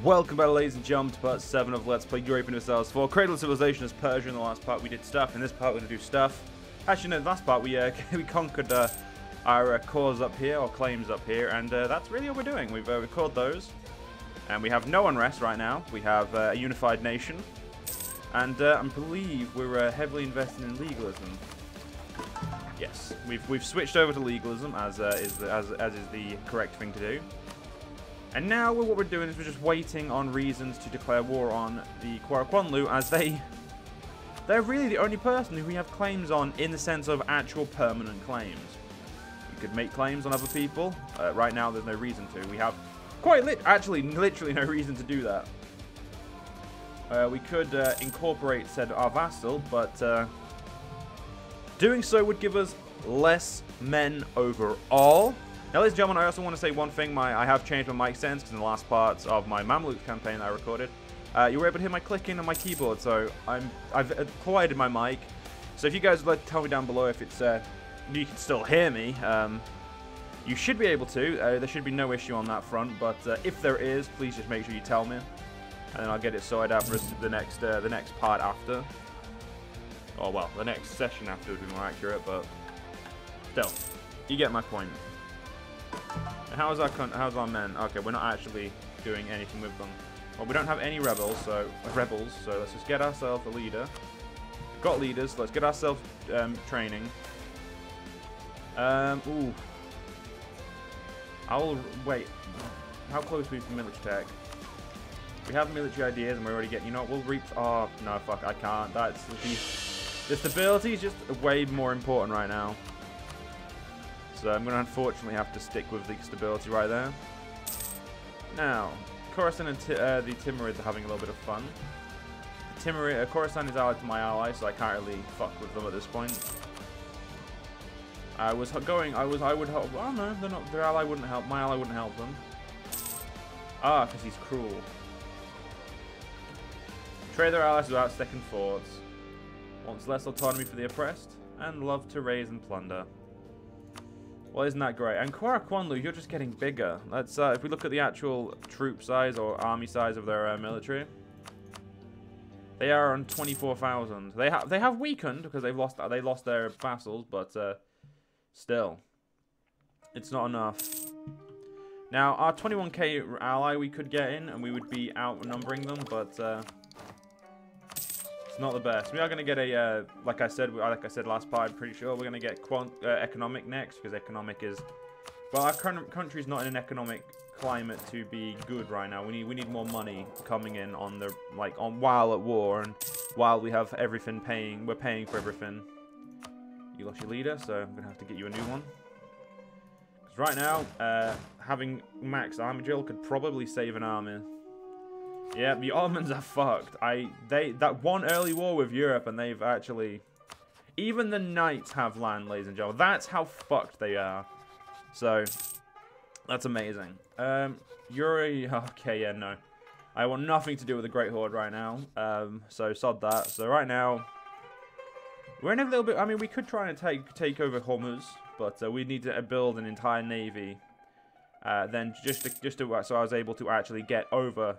Welcome back, ladies and gentlemen, to part 7 of Let's Play Europa Universalis IV. Cradle of Civilization is Persia. In the last part we did stuff, in this part we're going to do stuff. Actually, no, the last part we conquered our cause up here, or claims up here, and that's really what we're doing. We've recorded those, and we have no unrest right now. We have a unified nation, and I believe we're heavily invested in legalism. Yes, we've switched over to legalism, as is the correct thing to do. And now what we're doing is we're just waiting on reasons to declare war on the Quarakwanlu, as they're really the only person who we have claims on in the sense of actual permanent claims. You could make claims on other people. Right now there's no reason to. We have literally no reason to do that. We could incorporate said our vassal, but doing so would give us less men overall. Now, ladies and gentlemen, I also want to say one thing. I have changed my mic settings because in the last parts of my Mamluk campaign that I recorded, you were able to hear my clicking on my keyboard. So I've quieted my mic. So if you guys would like to tell me down below if it's you can still hear me, you should be able to. There should be no issue on that front. But if there is, please just make sure you tell me, and then I'll get it sorted out for the next part after. Or well, the next session after would be more accurate. But still, you get my point. How's our men? Okay, we're not actually doing anything with them. Well, we don't have any rebels, so let's just get ourselves a leader. We've got leaders, let's get ourselves training. Ooh. Wait. How close are we to military tech? We have military ideas, and we're already getting. You know what? We'll reap. Oh no, fuck! I can't. That's the stability is just way more important right now. So I'm going to unfortunately have to stick with the stability right there. Now, Khorasan and the Timurids are having a little bit of fun. Khorasan is allied to my ally, so I can't really fuck with them at this point. I would help. Oh no, they're not. Their ally wouldn't help. My ally wouldn't help them. Ah, because he's cruel. Trade their allies without second thoughts. Wants less autonomy for the oppressed, and love to raise and plunder. Well, isn't that great? And Quarakwanlu, you're just getting bigger. Let's if we look at the actual troop size or army size of their military, they are on 24,000. They have weakened because they lost their vassals, but still, it's not enough. Now, our 21k ally we could get in, and we would be outnumbering them, but it's not the best. We are going to get a, like I said last part, I'm pretty sure we're going to get economic next, because economic is, well, our current country's not in an economic climate to be good right now. We need more money coming in on the, while at war, and while we have everything we're paying for everything. You lost your leader, so I'm going to have to get you a new one. Because right now, having max army drill could probably save an army. Yeah, the Ottomans are fucked. That one early war with Europe, and they've actually, even the knights have land, ladies and gentlemen. That's how fucked they are. So that's amazing. Yuri, okay, yeah, no. I want nothing to do with the Great Horde right now. So sod that. So right now, we're in a little bit. I mean, we could try and take over Hormuz, but we need to build an entire navy. Then so I was able to actually get over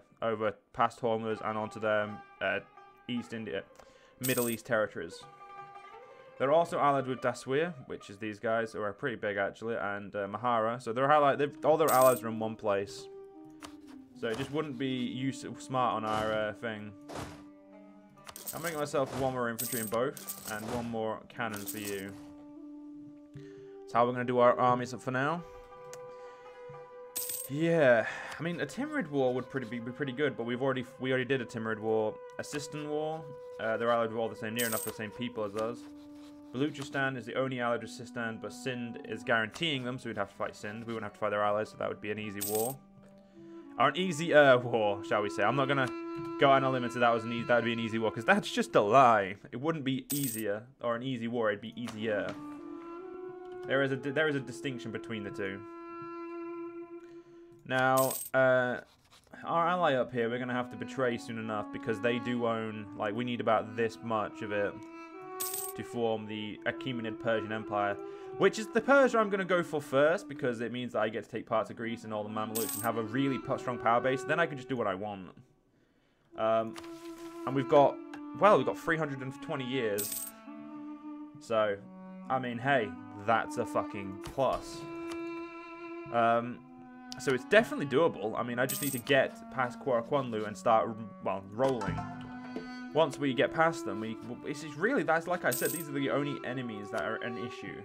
past Hormuz and onto the Middle East territories. They're also allied with Daswir, which is these guys who are pretty big actually, and Mahara. So they're all their allies are in one place. So it just wouldn't be smart on our thing. I'm making myself one more infantry in both and one more cannon for you. That's how we're going to do our armies for now. Yeah, I mean, a Timurid war would be pretty good, but we already did a Timurid war, a Sistan war. They're allied with all the same, near enough the same people as us. Baluchistan is the only allied with Sistan, but Sind is guaranteeing them, so we'd have to fight Sind. We wouldn't have to fight their allies, so that would be an easy war, or an easier war, shall we say? I'm not gonna go on unlimited. That would be an easy war, because that's just a lie. It wouldn't be easier or an easy war. It'd be easier. There is a distinction between the two. Now, our ally up here, we're going to have to betray soon enough, because they do own, we need about this much of it to form the Achaemenid Persian Empire, which is the Persia I'm going to go for first, because it means that I get to take parts of Greece and all the Mamluks and have a really strong power base. Then I can just do what I want. And we've got, well, we've got 320 years. So, I mean, hey, that's a fucking plus. So it's definitely doable. I mean, I just need to get past Quarakwanlu and start, well, rolling. Once we get past them, it's really, that's like I said, these are the only enemies that are an issue.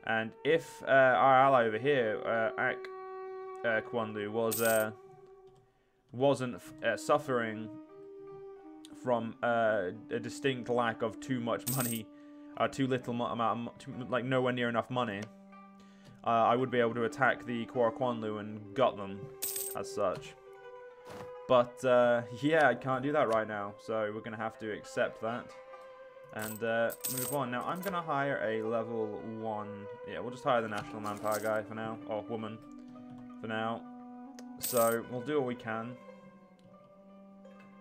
And if our ally over here, Kwanlu, wasn't suffering from a distinct lack of too much money, too little amount, like nowhere near enough money, I would be able to attack the Quarakwanlu and gut them as such. But yeah, I can't do that right now, so we're gonna have to accept that and move on. Now I'm gonna hire a level 1. Yeah, we'll just hire the national manpower guy for now, or woman for now. So we'll do what we can.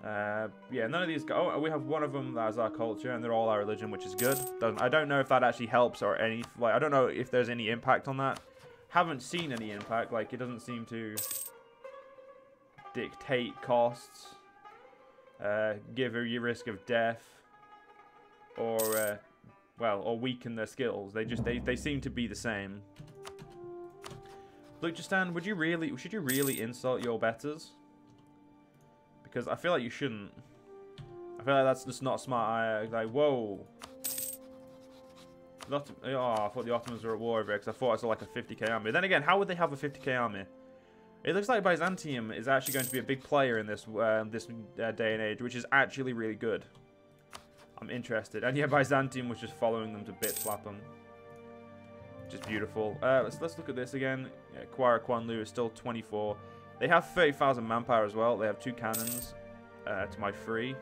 Yeah, none of these go. Oh, we have one of them that is our culture, and they're all our religion, which is good. I don't know if that actually helps or any. Like, I don't know if there's any impact on that. Haven't seen any impact. Like, it doesn't seem to dictate costs, give a risk of death, or well, or weaken their skills. They seem to be the same. Luchistan, should you really insult your betters? Because I feel like you shouldn't. I feel like that's just not smart. Like, whoa. Oh, I thought the Ottomans were at war over it, because I thought I saw like a 50k army. Then again, how would they have a 50k army? It looks like Byzantium is actually going to be a big player in this day and age, which is actually really good. I'm interested. And yeah, Byzantium was just following them to bit slap them. Which is beautiful. Let's look at this again. Yeah, Quarakwanlu is still 24. They have 30,000 manpower as well. They have 2 cannons to my 3.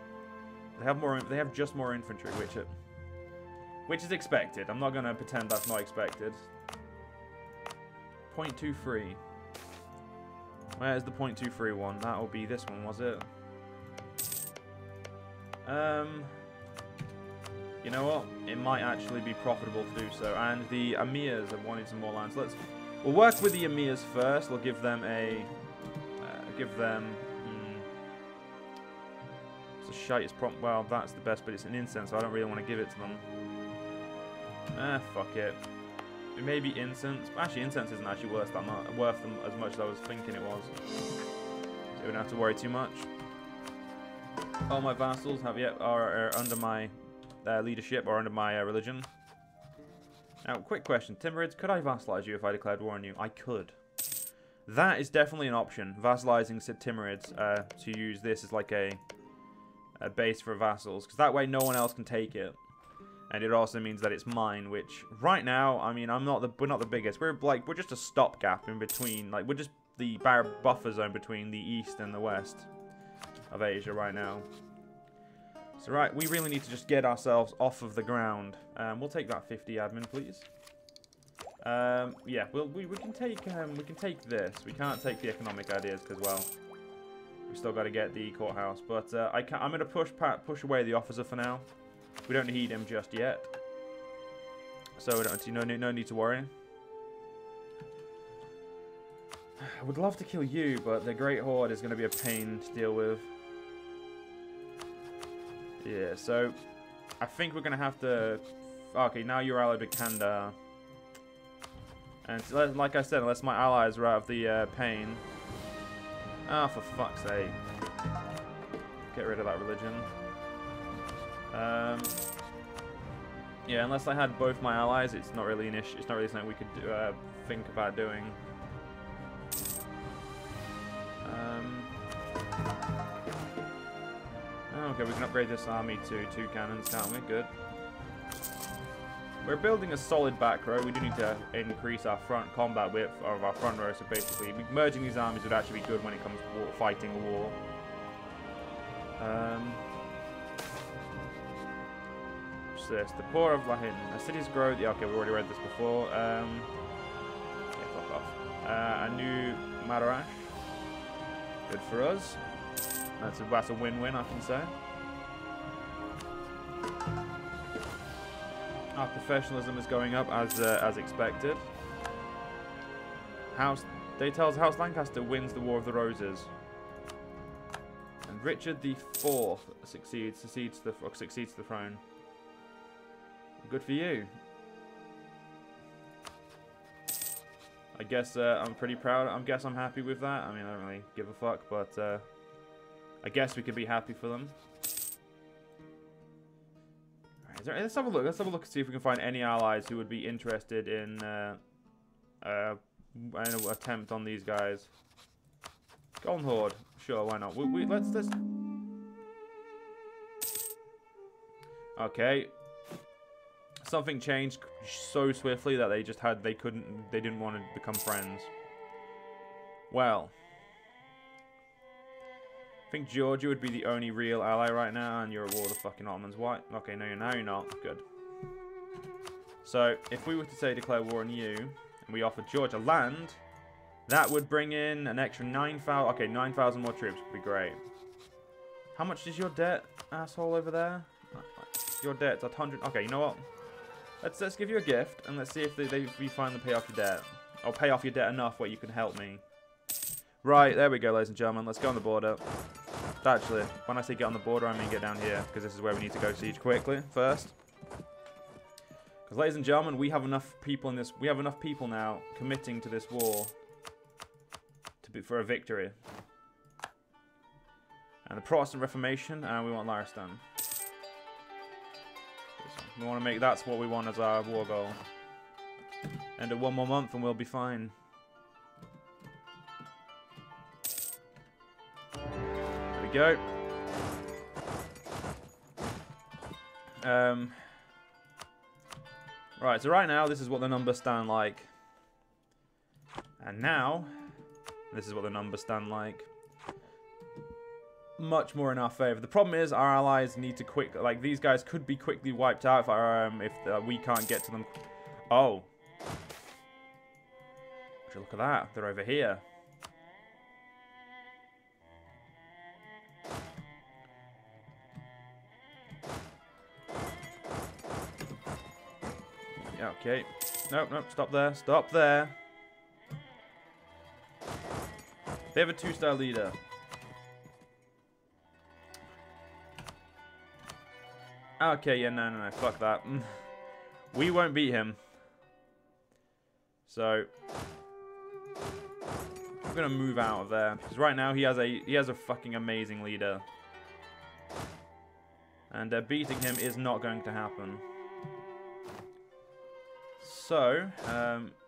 They have more. They have just more infantry, which is expected. I'm not going to pretend that's not expected. 0.23. Where's the 0.23 one? That will be this one, was it? You know what? It might actually be profitable to do so. And the Emirs have wanted some more lands. We'll work with the Emirs first. We'll give them a. It's a shite. It's well, that's the best, but it's an incense, so I don't really want to give it to them. Fuck it. It may be incense. Actually, incense isn't actually worth them as much as I was thinking it was. So we don't have to worry too much. All my vassals are under my leadership or under my religion. Now, quick question. Timurids, could I vassalize you if I declared war on you? I could. That is definitely an option. Vassalizing Timurids to use this as like a base for vassals. Because that way no one else can take it. And it also means that it's mine, which right now, I mean, we're not the biggest. We're just a stopgap in between. Like, we're just the buffer zone between the east and the west of Asia right now. So right, we really need to just get ourselves off of the ground. We'll take that 50 admin, please. Yeah, we can take this. We can't take the economic ideas because, well, we still got to get the courthouse. But I'm gonna push away the officer for now. We don't need him just yet, so we don't no need to worry. I would love to kill you, but the Great Horde is going to be a pain to deal with. Yeah, so I think we're going to have to. Okay, now you're allied with Kandar. And like I said, unless my allies are out of the pain. Ah, for fuck's sake. Get rid of that religion. Yeah, unless I had both my allies, it's not really an issue. It's not really something we could do, think about doing. Okay, we can upgrade this army to 2 cannons, can't we? Good. We're building a solid back row. We do need to increase our front combat width of our front row. So basically, merging these armies would actually be good when it comes to fighting a war. What's this? The poor of Lahin. Cities grow. Yeah, okay, we already read this before. Yeah, fuck off. A new Madarash. Good for us. That's a win-win, I can say. Our professionalism is going up as expected. They tell us House Lancaster wins the War of the Roses. And Richard IV succeeds to the throne. Good for you. I guess I'm pretty proud. I guess I'm happy with that. I mean, I don't really give a fuck, but I guess we could be happy for them. Right, let's have a look. Let's have a look and see if we can find any allies who would be interested in an attempt on these guys. Golden Horde, sure, why not? Let's. Okay. Something changed so swiftly that they didn't want to become friends. Well, I think Georgia would be the only real ally right now, and you're at war with the fucking Ottomans. Why? Okay, no, now you're not. Good. So, if we were to say declare war on you, and we offered Georgia land, that would bring in an extra 9,000. Okay, 9,000 more troops would be great. How much is your debt, asshole over there? Your debt's 100. Okay, you know what? Let's give you a gift, and let's see if we finally pay off your debt. Or pay off your debt enough where you can help me. Right, there we go, ladies and gentlemen. Let's go on the border. Actually, when I say get on the border, I mean get down here, because this is where we need to go siege quickly first. Because, ladies and gentlemen, we have enough people in this. We have enough people now committing to this war for a victory. And the Protestant Reformation, and we want Laristan. We want to make that's what we want as our war goal. And in 1 more month and we'll be fine. There we go. Right, so right now this is what the numbers stand like. And now this is what the numbers stand like. Much more in our favor. The problem is our allies need to these guys could be quickly wiped out if we can't get to them. Oh, would you look at that? They're over here. Yeah. Okay. Nope. Nope. Stop there. Stop there. They have a 2-star leader. Okay, yeah, no, fuck that. We won't beat him. So I'm gonna move out of there because right now he has a fucking amazing leader, and beating him is not going to happen. So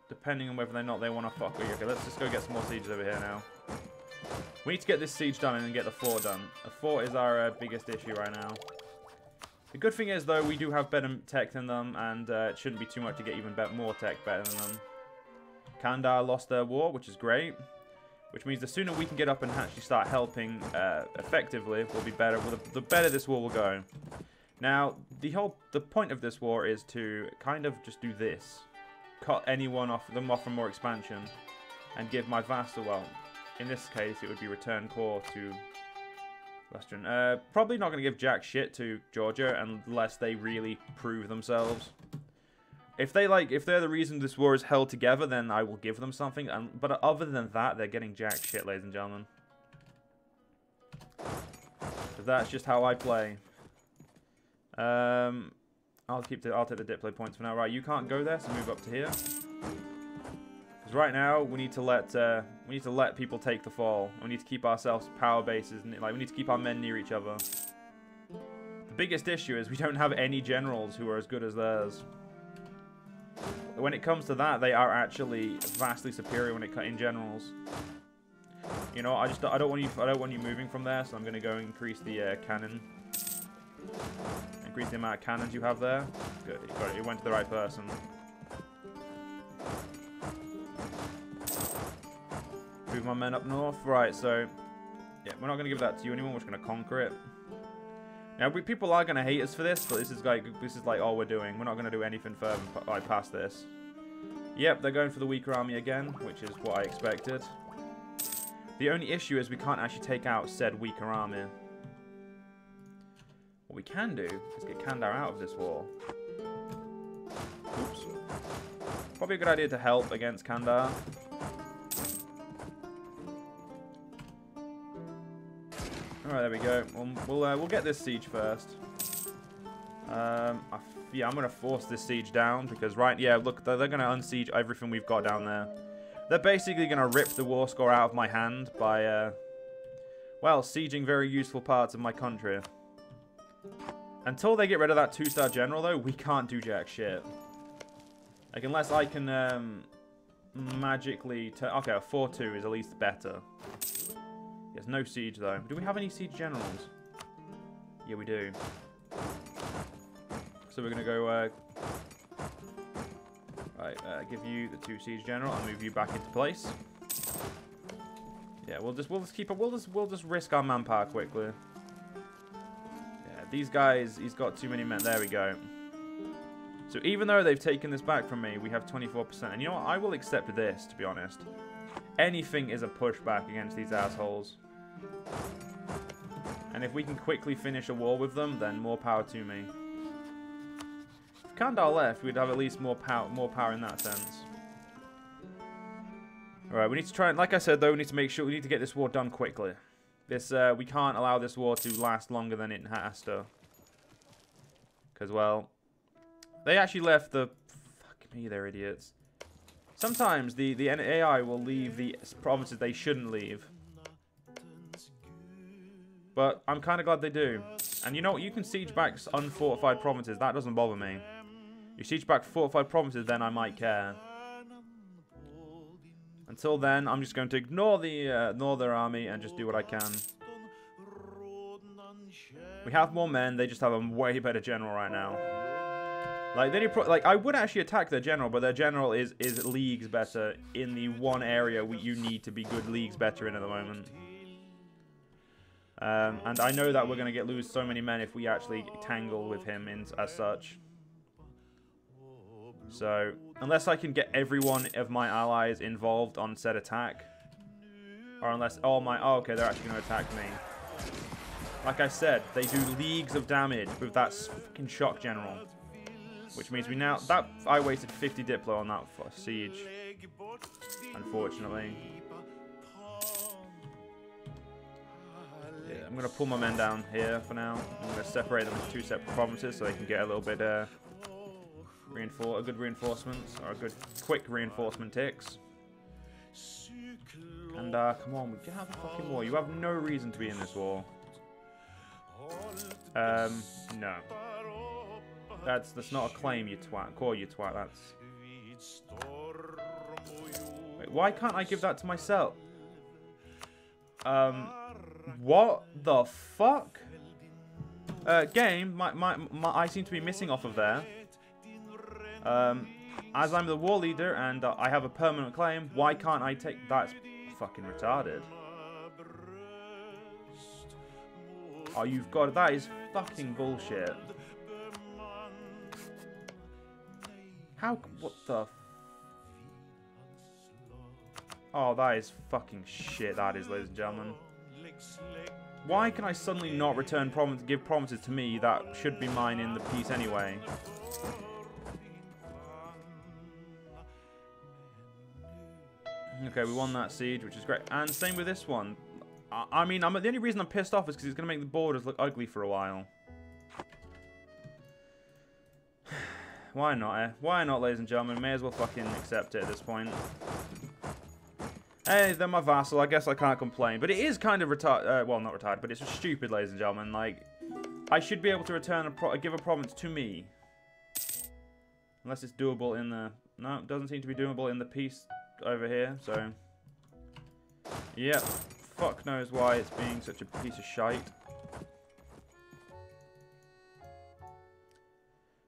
depending on whether or not they want to fuck with you. Okay, let's just go get some more sieges over here now. We need to get this siege done and then get the fort done. The fort is our biggest issue right now. The good thing is, though, we do have better tech than them, and it shouldn't be too much to get even more tech better than them. Kandahar lost their war, which is great. Which means the sooner we can get up and actually start helping effectively, will be better. The better this war will go. Now, the point of this war is to kind of just do this. Cut anyone off from more expansion, and give my vassal, well, in this case, it would be return core to Western. Probably not going to give jack shit to Georgia unless they really prove themselves. If they're the reason this war is held together, then I will give them something. But other than that, they're getting jack shit, ladies and gentlemen. So that's just how I play. I'll take the diplo points for now. Right, you can't go there, so move up to here. Because right now we need to let people take the fall. We need to keep ourselves power bases, and we need to keep our men near each other. The biggest issue is we don't have any generals who are as good as theirs. When it comes to that, they are actually vastly superior when in generals. You know, I don't want you moving from there, so I'm going to go increase the cannon. Increase the amount of cannons you have there. Good, you got it. You went to the right person. Move my men up north. Right, so yeah, we're not going to give that to you anymore. We're just going to conquer it. Now, people are going to hate us for this, but this is like all we're doing. We're not going to do anything further past this. Yep, they're going for the weaker army again, which is what I expected. The only issue is we can't actually take out said weaker army. What we can do is get Kandahar out of this war. Oops. Probably a good idea to help against Kandahar. Alright, there we go. We'll get this siege first. Yeah, I'm going to force this siege down because, yeah, look, they're going to unsiege everything we've got down there. They're basically going to rip the war score out of my hand by, well, sieging very useful parts of my country. Until they get rid of that 2-star general, though, we can't do jack shit. Like, unless I can, magically... Okay, a 4-2 is at least better. There's no siege, though. Do we have any siege generals? Yeah, we do. So we're going to go, right, give you the 2 siege general and move you back into place. Yeah, we'll just keep it. We'll just risk our manpower quickly. Yeah, these guys, he's got too many men. There we go. So even though they've taken this back from me, we have 24%. And you know what? I will accept this, to be honest. Anything is a pushback against these assholes. And if we can quickly finish a war with them, then more power to me. If Kandahar left, we'd have at least more power in that sense. Alright, we need to try and, like I said though, we need to make sure, we need to get this war done quickly. This, we can't allow this war to last longer than it has to. Because, well, they actually left the, fuck me, they're idiots. Sometimes the AI will leave the provinces they shouldn't leave. But I'm kind of glad they do. And you know what, you can siege back unfortified provinces, that doesn't bother me. You siege back fortified provinces, then I might care. Until then, I'm just going to ignore their army and just do what I can. We have more men, they just have a way better general right now. Like, I would actually attack their general, but their general is leagues better in the one area you need to be good leagues better in at the moment. And I know that we're going to lose so many men if we actually tangle with him as such. So, unless I can get every one of my allies involved on said attack, or unless oh okay, they're actually going to attack me. Like I said, they do leagues of damage with that fucking shock general, which means we now I wasted 50 diplo on that siege, unfortunately. Yeah, I'm going to pull my men down here for now. I'm going to separate them into 2 separate provinces so they can get a little bit a good reinforcements, or a good quick reinforcement ticks. And come on, we can have a fucking war. You have no reason to be in this war. No. That's not a claim, you twat. Call you twat. That's. Wait, why can't I give that to myself? What the fuck? Game, I seem to be missing off of there. As I'm the war leader and I have a permanent claim, why can't I take... That's fucking retarded. Oh, you've got... That is fucking bullshit. How... What the... Oh, that is fucking shit, that is, ladies and gentlemen. Why can I suddenly not return give provinces to me that should be mine in the peace anyway? Okay, we won that siege, which is great. And same with this one. I mean, the only reason I'm pissed off is because it's going to make the borders look ugly for a while. Why not, eh? Why not, ladies and gentlemen? May as well fucking accept it at this point. Hey, they're my vassal. I guess I can't complain. But it is kind of retarded. Well, not retarded, but it's just stupid, ladies and gentlemen. Like, I should be able to return give a province to me. Unless it's doable in the... No, it doesn't seem to be doable in the peace over here, so... Yep. Fuck knows why it's being such a piece of shite.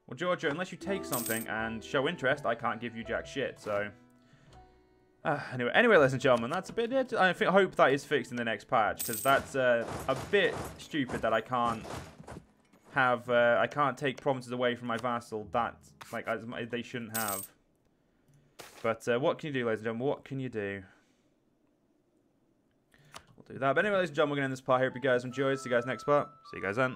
Well, Georgia, unless you take something and show interest, I can't give you jack shit, so... Anyway, ladies and gentlemen, that's a bit... I hope that is fixed in the next patch, because that's a bit stupid that I can't have... I can't take provinces away from my vassal that, like, they shouldn't have. But what can you do, ladies and gentlemen? What can you do? We'll do that. But anyway, ladies and gentlemen, we're going to end this part here. Hope you guys enjoyed. See you guys next part. See you guys then.